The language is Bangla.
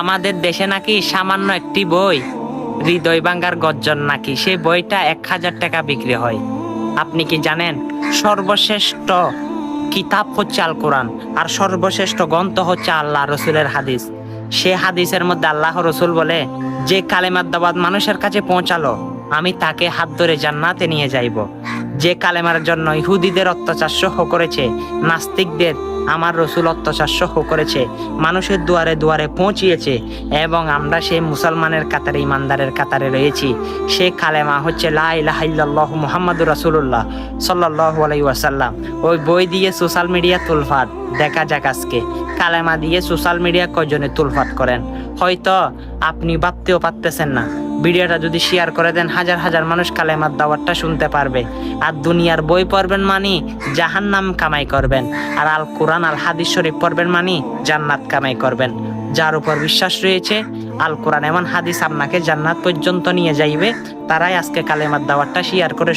আমাদের দেশে নাকি সামান্য একটি বই, হৃদয় ভাঙ্গার গর্জন নাকি, সেই বইটা 1000 টাকা বিক্রি হয়। আপনি কি জানেন সর্বশ্রেষ্ঠ কিতাব হচ্ছে আল কোরআন, আর সর্বশ্রেষ্ঠ গ্রন্থ হচ্ছে আল্লাহ রসুলের হাদিস। সে হাদিসের মধ্যে আল্লাহ রসুল বলে, যে কালেমার দাওয়াত মানুষের কাছে পৌঁছালো আমি তাকে হাত ধরে জান্নাতে নিয়ে যাইব। যে কালেমার জন্য ইহুদিদের অত্যাচার সহ করেছে, নাস্তিকদের আমার রসুল অত্যাচার সহ করেছে, মানুষের দুয়ারে দুয়ারে পৌঁছিয়েছে, এবং আমরা সেই মুসলমানের কাতারে, ইমানদারের কাতারে রয়েছি। সে কালেমা হচ্ছে লা ইলাহা ইল্লাল্লাহু মুহাম্মাদুর রাসূলুল্লাহ সাল্লাল্লাহু আলাইহি ওয়াসাল্লাম। ওই বই দিয়ে সোশ্যাল মিডিয়া তুলফাত, দেখা যাক আজকে কালেমা দিয়ে সোশ্যাল মিডিয়া কয়জনে তুলফাত করেন। হয়তো আপনি ভাবতেও পারতেছেন না, ভিডিওটা যদি শেয়ার করে দেন হাজার হাজার মানুষ কালেমার দাওয়াতটা শুনতে পারবে। আর দুনিয়ার বই পড়বেন মানি জাহান্নাম কামাই করবেন, আর আল কোরআন আল হাদিস শরীফ পড়বেন মানি জান্নাত কামাই করবেন। যার উপর বিশ্বাস রয়েছে আল কোরআন এমন হাদিস আপনাকে জান্নাত পর্যন্ত নিয়ে যাইবে, তারাই আজকে কালেমার দাওয়াতটা শেয়ার করে